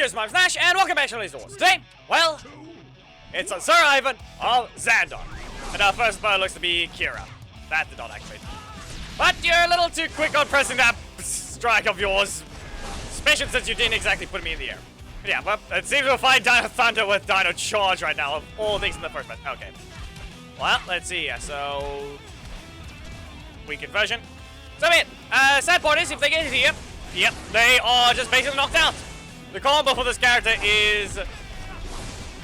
Rangers, my Nash, and welcome back to Release Wars. Today, well, it's Sir Ivan of Zandar. And our first opponent looks to be Kira. That did not activate. But you're a little too quick on pressing that strike of yours, especially since you didn't exactly put me in the air. But yeah, well, it seems we'll find Dino Thunder with Dino Charge right now, of all things in the first match. Okay. Well, let's see here. So, weakened version. So, sad part is, if they get here, yep, they are just basically knocked out. The combo for this character is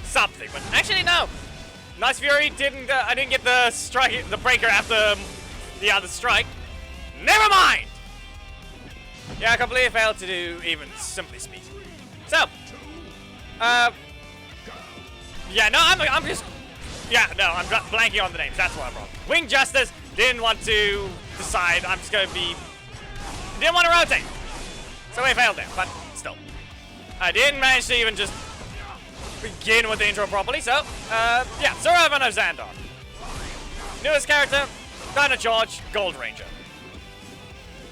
something, but actually no. Nice Fury didn't. I didn't get the strike, the breaker after the other strike. Never mind. Yeah, I completely failed to do even Simply Speed. So, yeah, no, I'm just. Yeah, no, I'm blanking on the names. That's what I'm wrong. Wing Justice didn't want to decide. I'm just gonna be. Didn't want to rotate, so I failed there. But still, I didn't manage to even just begin with the intro properly. So, yeah, Sir Ivan of Zandar. Newest character, Dino Charge Gold Ranger.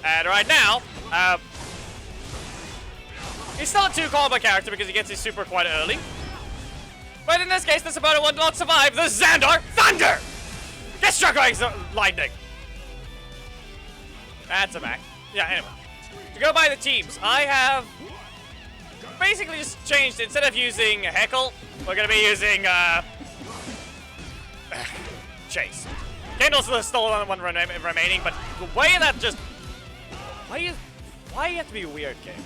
And right now, he's still a 2 combo character because he gets his super quite early. But in this case, this opponent will not survive the Zandar Thunder! Get struck by lightning! That's a Mac. Yeah, anyway. To go by the teams, I have basically just changed, instead of using Heckle, we're gonna be using, Chase. Kendall's still on one remaining, but the way that just... Why you have to be weird, Kane?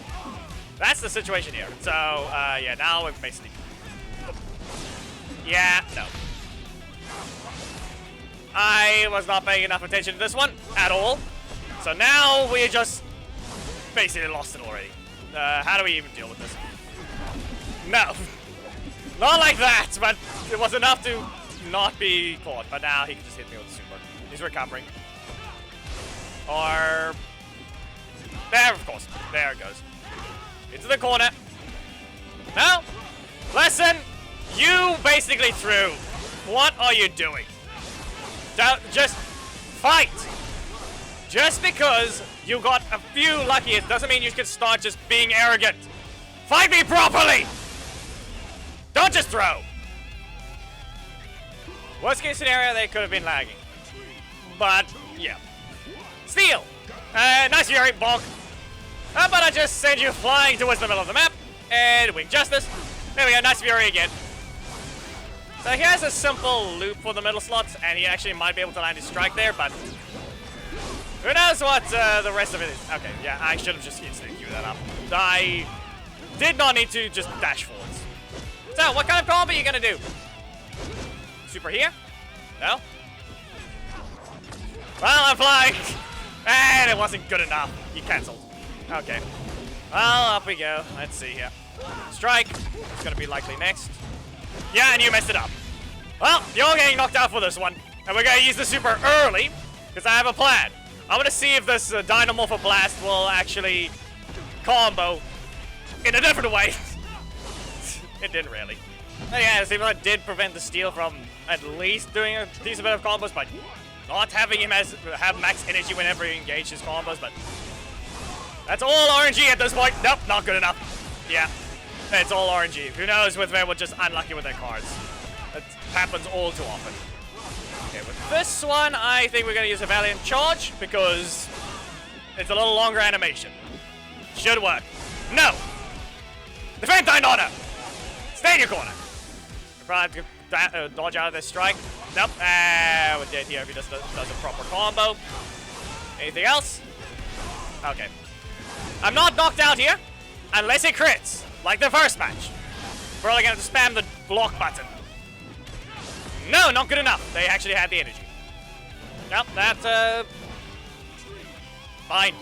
That's the situation here. So, yeah, now we're basically... Yeah, no. I was not paying enough attention to this one at all. So now we just basically lost it already. How do we even deal with this? No. Not like that, but it was enough to not be caught. But now he can just hit me with the super. He's recovering. Or... There, of course. There it goes. Into the corner. No. Lesson. You basically threw. What are you doing? Just fight. Just because you got a few lucky hits doesn't mean you can start just being arrogant. Fight me properly. Don't just throw. Worst case scenario, they could have been lagging. But, yeah. Steal. Nice Fury, bonk. How about I just send you flying towards the middle of the map, and Wing Justice. There we go, nice Fury again. So he has a simple loop for the middle slots, and he actually might be able to land his strike there, but who knows what the rest of it is. Okay, yeah, I should have just instantly queued that up. I did not need to just dash forwards. So, what kind of combo are you gonna do? Super here? No? Well, I'm flying, and it wasn't good enough. He cancelled. Okay. Well, up we go. Let's see here. Strike. It's gonna be likely next. Yeah, and you messed it up. Well, you're getting knocked out for this one. And we're gonna use the super early, because I have a plan. I'm gonna see if this Dynamorpho Blast will actually combo in a different way. It didn't really. But yeah, even though it did prevent the steal from at least doing a decent bit of combos, but not having him have max energy whenever he engages combos, but that's all RNG at this point. Nope, not good enough. Yeah, it's all RNG. Who knows with them, we're just unlucky with their cards. That happens all too often. Okay, with this one, I think we're going to use a Valiant Charge because it's a little longer animation. Should work. No! Defend Dynona! Stay in your corner! We're trying to dodge out of this strike. Nope. We're dead here if he just does a proper combo. Anything else? Okay. I'm not knocked out here, unless it crits, like the first match. We're only going to spam the block button. No, not good enough. They actually had the energy. Nope, that's, fine.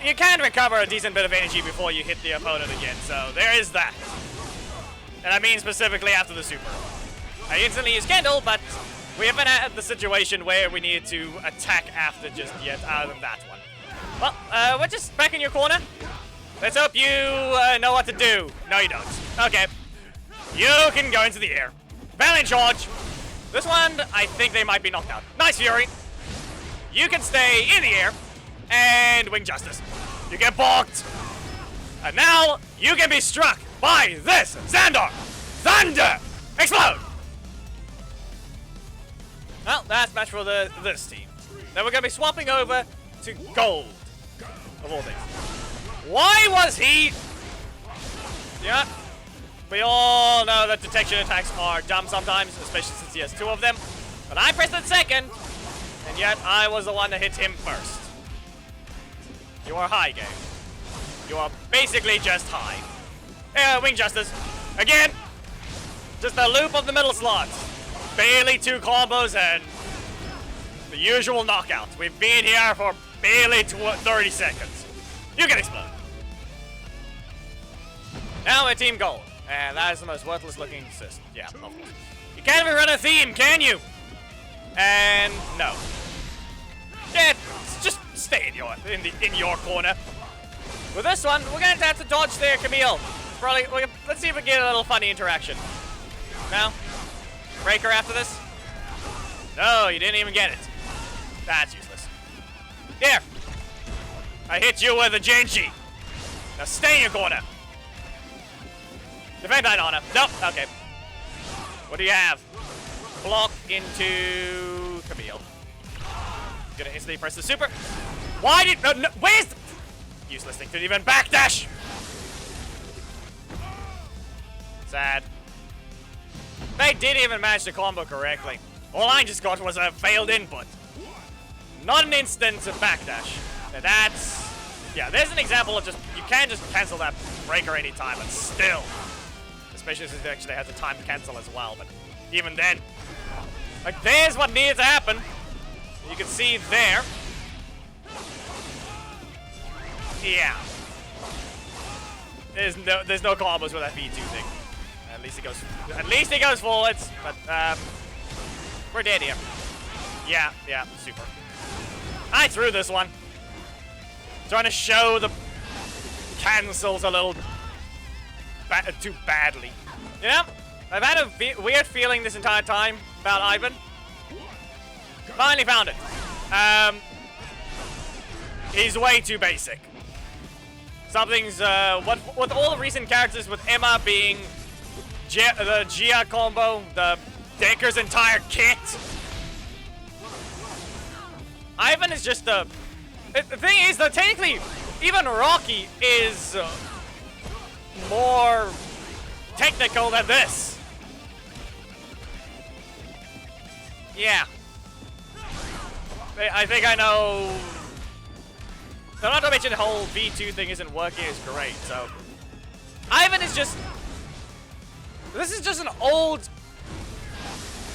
You can recover a decent bit of energy before you hit the opponent again, so there is that. And I mean specifically after the super. I instantly use Kendall, but we haven't had the situation where we needed to attack after just yet, other than that one. Well, we're just back in your corner. Let's hope you know what to do. No, you don't. Okay. You can go into the air. Valiant Charge. This one, I think they might be knocked out. Nice Fury. You can stay in the air. And Wing Justice. You get balked. And now, you can be struck by this Zandar! Thunder! Explode! Well, that's match for this team. Then we're gonna be swapping over to Gold, of all things. Why was he? Yeah, we all know that detection attacks are dumb sometimes, especially since he has 2 of them. But I pressed it second, and yet I was the one that hit him first. You are high, game. You are basically just high. Wing Justice. Again, just a loop of the middle slot. Barely 2 combos and the usual knockouts. We've been here for barely 30 seconds. You can explode. Now we're Team Gold. And that is the most worthless looking system. Yeah, of course. You can't even run a theme, can you? And no. Yeah, just stay in your corner. With this one, we're going to have to dodge there, Camille. Probably. Let's see if we can get a little funny interaction. No? Breaker after this? No, you didn't even get it. That's useless. Here. I hit you with a Genji. Now stay in your corner. Defend that honor. Nope. Okay. What do you have? Block into Camille. Gonna instantly press the super. Why did no, where's the useless thing? Didn't even backdash. Sad. They didn't even manage the combo correctly. All I just got was a failed input. Not an instant backdash. Now that's yeah. There's an example of just you can't just cancel that breaker anytime, and still. Especially since they actually has a time to cancel as well, but even then. Like, there's what needed to happen. You can see there. Yeah. There's no combos with that V2 thing. At least he goes forwards, but we're dead here. Yeah, super. I threw this one. Trying to show the cancels a little too badly. You know, I've had a weird feeling this entire time about Ivan. Finally found it. He's way too basic. Something's with all the recent characters, with Emma being the Gia combo, the Decker's entire kit. Ivan is just a. The thing is, though, technically, even Rocky is more technical than this. Yeah. I think I know. So not to mention the whole V2 thing isn't working is great, so. Ivan is just. This is just an old.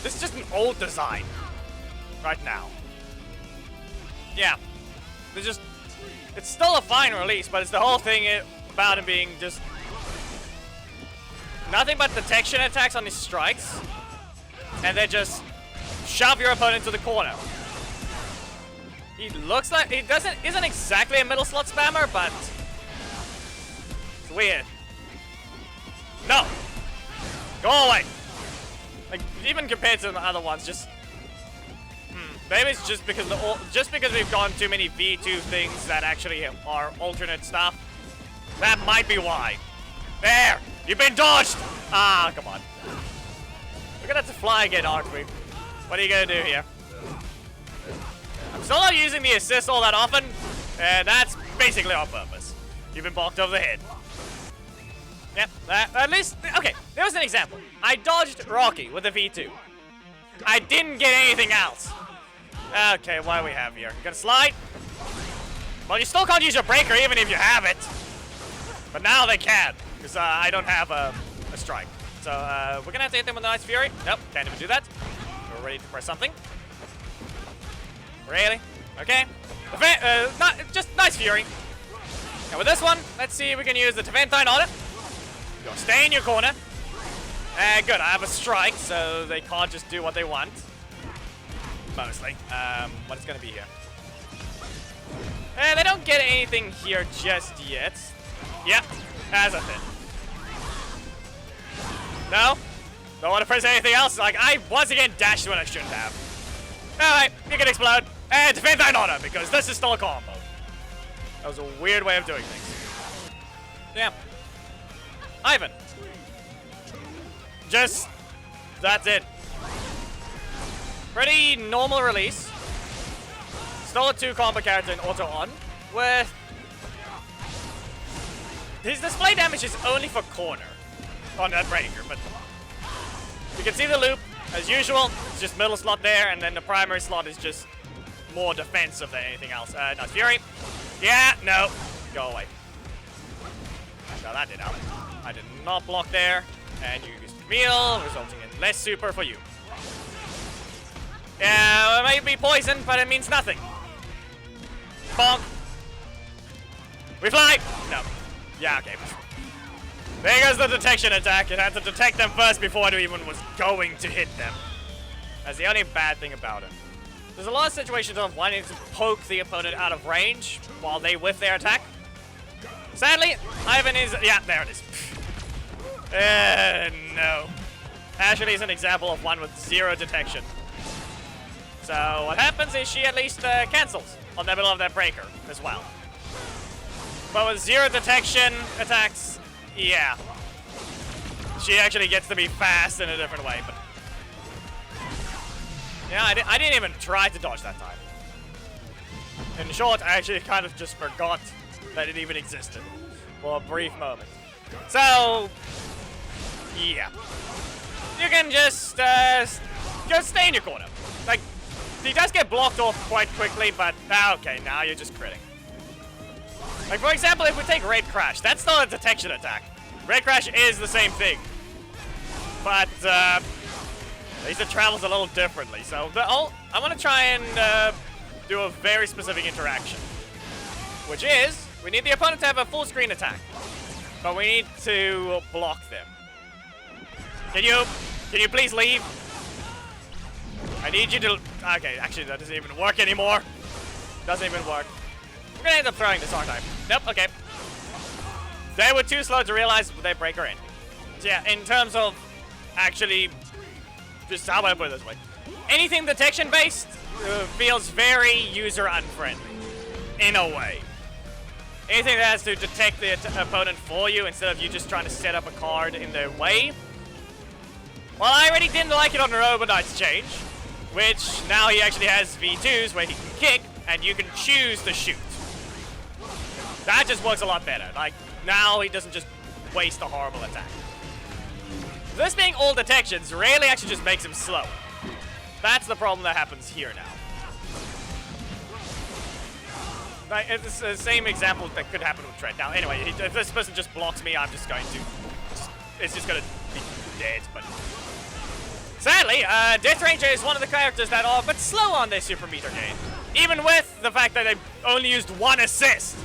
This is just an old design. Right now. Yeah. It's still a fine release, but it's the whole thing about him being just. Nothing but detection attacks on his strikes. And then just shove your opponent to the corner. He looks like he isn't exactly a middle slot spammer, but it's weird. No. Go away. Like even compared to the other ones, just maybe it's just because we've gone too many V2 things that actually are alternate stuff. That might be why. There! You've been dodged! Ah, come on. We're gonna have to fly again, aren't we? What are you gonna do here? I'm still not using the assist all that often, and that's basically on purpose. You've been balked over the head. Yep, at least, okay, there was an example. I dodged Rocky with a V2. I didn't get anything else. Okay, what do we have here? You gonna slide? Well, you still can't use your breaker even if you have it. But now they can, because I don't have a strike. So we're gonna have to hit them with a nice fury. Nope, can't even do that. We're ready to press something. Really? Okay. Not just nice fury. And with this one, let's see if we can use the Teventine on it. Go stay in your corner. Good, I have a strike, so they can't just do what they want. Mostly. What is gonna be here? They don't get anything here just yet. Yep, as a thing. No? Don't want to press anything else. Like, I once again dashed when I shouldn't have. Alright, you can explode. And defend that honor, because this is still a combo. That was a weird way of doing things. Yeah. Ivan. Just, that's it. Pretty normal release. Still a 2 combo character in auto on, with his display damage is only for corner on that breaker, but you can see the loop as usual. It's just middle slot there, and then the primary slot is just more defensive than anything else. No, Fury. Yeah, no. Go away. No, that did help. I did not block there, and you used Camille, resulting in less super for you. Yeah, it may be poison, but it means nothing. Bonk. We fly! No. Yeah, okay. There goes the detection attack. It had to detect them first before it even was going to hit them. That's the only bad thing about it. There's a lot of situations of wanting to poke the opponent out of range while they whiff their attack. Sadly, Ivan is... Yeah, there it is. No. Ashley is an example of one with 0 detection. So what happens is she at least cancels on the middle of that breaker as well. But with 0 detection attacks, yeah. She actually gets to be fast in a different way, but... Yeah, I didn't even try to dodge that time. In short, I actually kind of just forgot that it even existed for a brief moment. So, yeah. You can just go stay in your corner. Like, he does get blocked off quite quickly, but okay, now you're just critting. Like, for example, if we take Raid Crash, that's not a detection attack. Raid Crash is the same thing. But, at least it travels a little differently. So, I want to try and do a very specific interaction. Which is, we need the opponent to have a full screen attack. But we need to block them. Can you please leave? I need you to... Okay, actually, that doesn't even work anymore. Doesn't even work. We're gonna end up throwing this, aren't I? Nope, okay. They were too slow to realize they break her in. So yeah, in terms of actually... Just how about I put it this way? Anything detection-based feels very user-unfriendly. In a way. Anything that has to detect the opponent for you instead of you just trying to set up a card in their way. Well, I already didn't like it on the Robo Knight's change, which now he actually has V2s where he can kick and you can choose to shoot. That just works a lot better. Like, now he doesn't just waste a horrible attack. This being all detections really actually just makes him slow. That's the problem that happens here now. Like, it's the same example that could happen with Trent. Now, anyway, if this person just blocks me, I'm just going to... It's just going to be dead, but... Sadly, Death Ranger is one of the characters that are a bit slow on their super meter gain. Even with the fact that they only used 1 assist.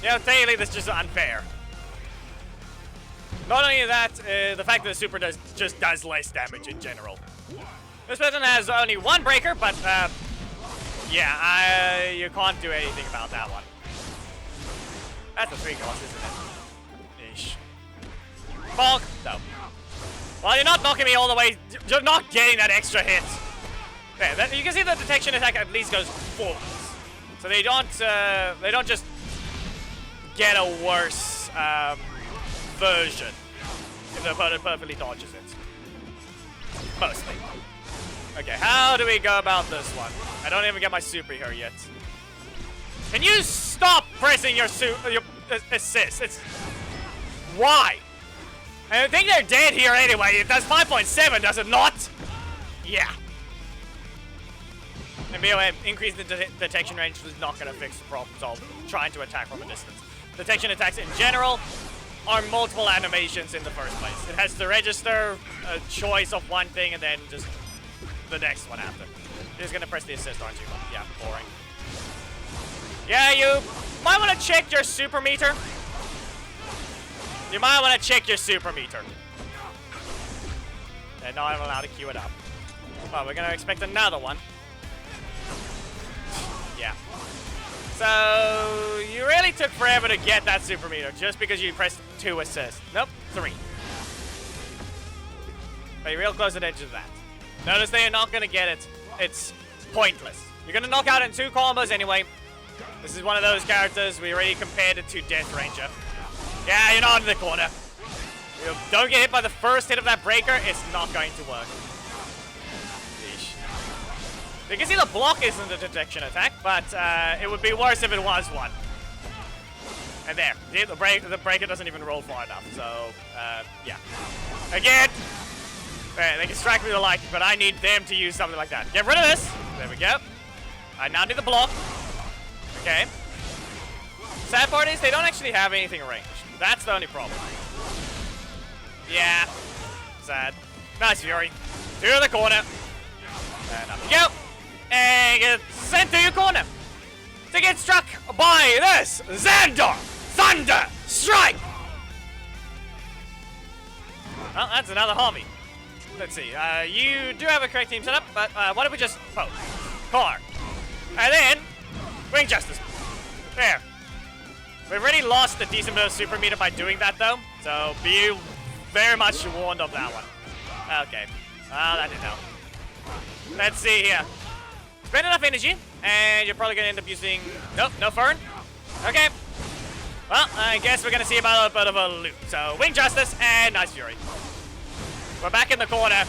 You know, technically, this is just unfair. Not only that, the fact that the super just does less damage in general. This person has only 1 breaker, but, yeah, you can't do anything about that one. That's a 3 cost, isn't it? Ish. Bonk. No. Well, you're not knocking me all the way. You're not getting that extra hit. Yeah, you can see the detection attack at least goes forwards. So they don't just get a worse version if the opponent perfectly dodges it. Mostly. Okay, how do we go about this one? I don't even get my super here yet. Can you stop pressing your assist? It's... Why? I think they're dead here anyway. It does 5.7, does it not? Yeah. And BOM, increasing the detection range is not going to fix the problems of trying to attack from a distance. Detection attacks in general are multiple animations in the first place. It has to register a choice of one thing and then just the next one after. You're just going to press the assist, aren't you? Yeah, boring. Yeah, you might want to check your super meter. You might want to check your super meter. And now I'm allowed to queue it up. Oh, we're going to expect another one. Yeah. So, you really took forever to get that super meter just because you pressed 2 assists. Nope, 3. But you're real close to the edge of that. Notice that you're not going to get it. It's pointless. You're going to knock out in 2 combos anyway. This is one of those characters we already compared it to Death Ranger. Yeah, you're not in the corner. You don't get hit by the first hit of that breaker, it's not going to work. Yeesh. You can see the block isn't a detection attack, but it would be worse if it was one. And there, see, the breaker doesn't even roll far enough, so, yeah. Again, they can strike me with lightning, but I need them to use something like that. Get rid of this. There we go. I now need the block. Okay. Sad part is they don't actually have anything ranged. That's the only problem. Yeah. Sad. Nice Fury. To the corner. And up you go. And get sent to your corner. To get struck by this Zandar Thunder Strike. Well, that's another homie. Let's see. You do have a correct team setup, but why don't we just poke? Car. And then Wing Justice. There. We've already lost a decent bit of super meter by doing that, though. So be very much warned of that one. Okay. That didn't help. Let's see here. Spend enough energy, and you're probably going to end up using... Nope, no Fern. Okay. Well, I guess we're going to see about a bit of a loop. So, Wing Justice and Nice Fury. We're back in the corner.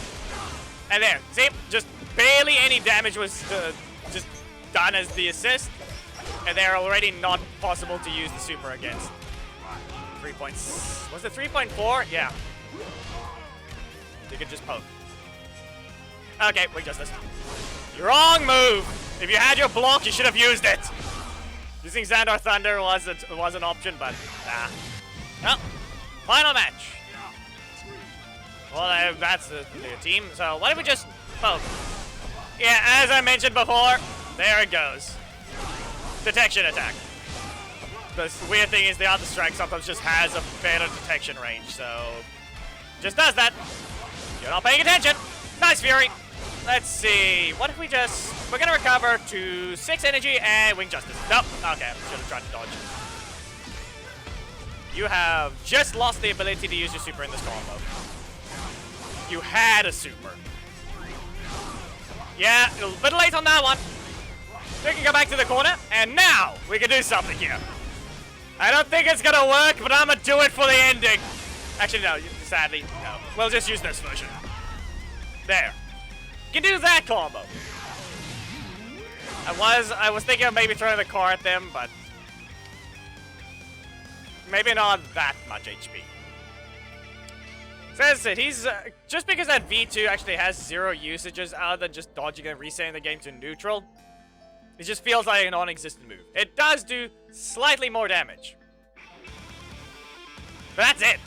And there. See? Just barely any damage was just done as the assist. And they're already not possible to use the super against. 3 points. Was it 3.4? Yeah. You could just poke. Okay, Wing Justice. Wrong move! If you had your block, you should have used it! Using Zandar Thunder was an option, but nah. Well, final match. Well, that's the team, so why don't we just poke? Yeah, as I mentioned before, there it goes. Detection attack. The weird thing is the other strike sometimes just has a better detection range, so just does that. You're not paying attention. Nice Fury. Let's see. What if we just... We're going to recover to 6 energy and Wing Justice. Nope. Okay. Should have tried to dodge. You have just lost the ability to use your super in this combo. You had a super. Yeah, a little late on that one. We can go back to the corner, and now we can do something here. I don't think it's going to work, but I'm going to do it for the ending. Actually, no. Sadly, no. We'll just use this version. There. You can do that combo. I was thinking of maybe throwing the car at them, but maybe not that much HP. So as I said, he's just because that V2 actually has 0 usages other than just dodging and resetting the game to neutral, it just feels like a non-existent move. It does do slightly more damage, but that's it.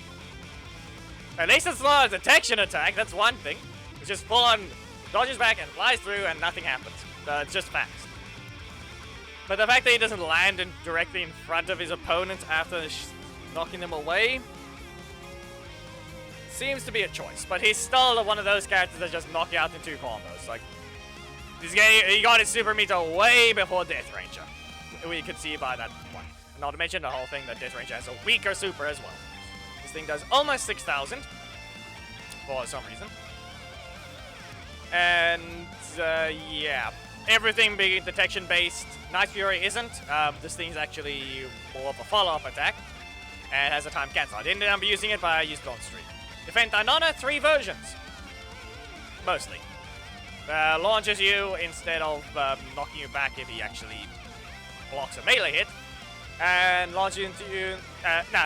At least it's not a detection attack. That's one thing. It's just full on. Dodges back and flies through and nothing happens. It's just fast. But the fact that he doesn't land directly in front of his opponent after knocking them away seems to be a choice. But he's still one of those characters that just knock you out in 2 combos. Like, he got his super meter way before Death Ranger. We could see by that one. Not to mention the whole thing that Death Ranger has a weaker super as well. This thing does almost 6,000 for some reason. And, yeah. Everything being detection-based. Night Fury isn't. This thing's actually more of a follow-up attack. And has a time cancel. I didn't end up using it, but I used it on stream. Defend Dinona, 3 versions. Mostly. Launches you instead of knocking you back if he actually blocks a melee hit. And launches into you...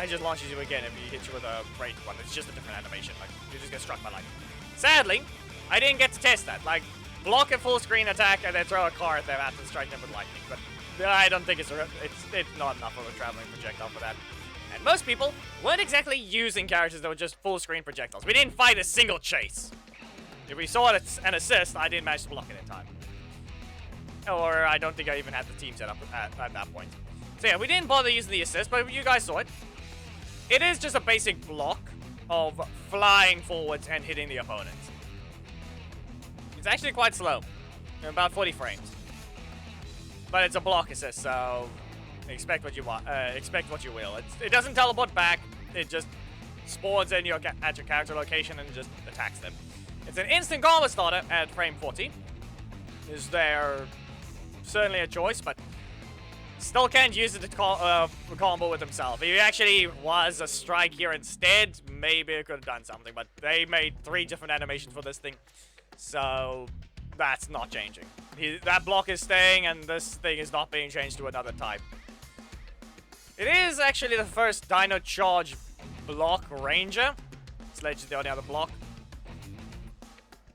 he just launches you again if he hits you with a ranged one. It's just a different animation. Like, you just get struck by lightning. Sadly, I didn't get to test that. Like, block a full screen attack and then throw a car at them after strike them with lightning. But I don't think it's not enough of a traveling projectile for that. And most people weren't exactly using characters that were just full screen projectiles. We didn't fight a single chase. If we saw an assist, I didn't manage to block it in time. Or I don't think I even had the team set up at that point. So yeah, we didn't bother using the assist, but you guys saw it. It is just a basic block of flying forwards and hitting the opponent. It's actually quite slow, about 40 frames. But it's a block assist, so expect what you want. Expect what you will. It doesn't teleport back. It just spawns in at your character location and just attacks them. It's an instant combo starter at frame 40. Is there certainly a choice, but Still can't use it to combo with himself. If he actually was a strike here instead, maybe it could have done something. But they made 3 different animations for this thing. So that's not changing. That block is staying, and this thing is not being changed to another type. It is actually the first Dino Charge block Ranger. It's literally the only other block.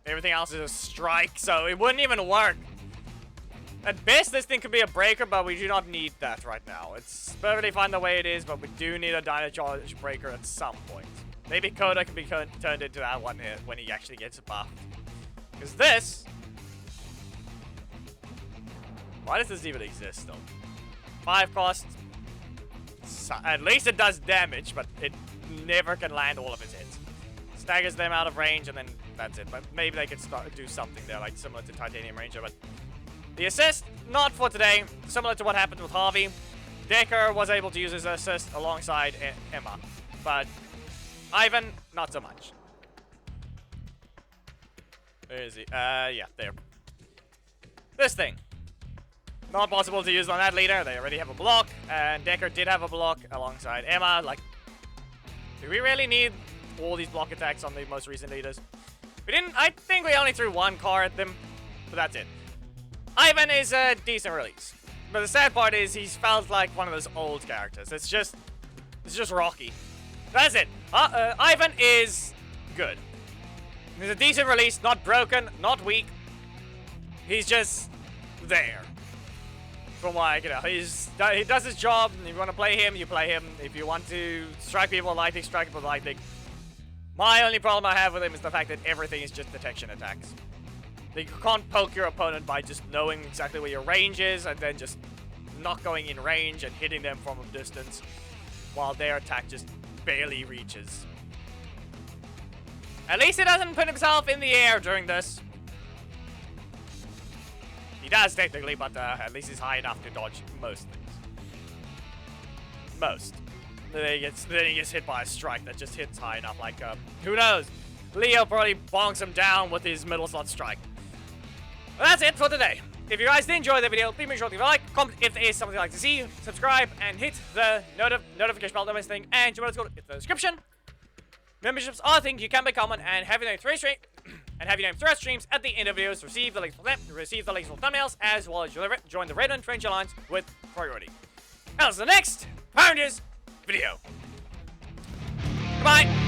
Everything else is a strike, so it wouldn't even work. At best, this thing could be a breaker, but we do not need that right now. It's perfectly fine the way it is, but we do need a Dino Charge breaker at some point. Maybe Coda can be turned into that one here when he actually gets a buff. Because this... Why does this even exist, though? 5 cost. So, at least it does damage, but it never can land all of its hits. Staggers them out of range, and then that's it. But maybe they could do something there, like similar to Titanium Ranger, but... The assist, not for today. Similar to what happened with Harvey. Decker was able to use his assist alongside Emma. But Ivan, not so much. Where is he? Yeah, there. This thing. Not possible to use on that leader. They already have a block. And Decker did have a block alongside Emma. Like, do we really need all these block attacks on the most recent leaders? We didn't. I think we only threw 1 car at them. But that's it. Ivan is a decent release. But the sad part is he's felt like one of those old characters. It's just Rocky. That's it. Ivan is good. He's a decent release, not broken, not weak. He's just there. From what I can tell. He does his job. If you want to play him, you play him. If you want to strike people with lightning, strike people with lightning. My only problem I have with him is the fact that everything is just detection attacks. You can't poke your opponent by just knowing exactly where your range is and then just not going in range and hitting them from a distance while their attack just barely reaches. At least he doesn't put himself in the air during this. He does technically, but at least he's high enough to dodge most things. Most. Then he gets hit by a strike that just hits high enough. Like, who knows? Leo probably bonks him down with his middle slot strike. Well, that's it for today. If you guys did enjoy the video, please make sure to leave a like, comment if there is something you'd like to see, subscribe, and hit the notification bell, don't miss anything, and you want to go to the description. Memberships are a thing you can become and have your name throughout streams at the end of videos, receive the links for them, receive the links for thumbnails, as well as join the Red and Ranger Alliance with priority. That's the next Pounders video. Goodbye.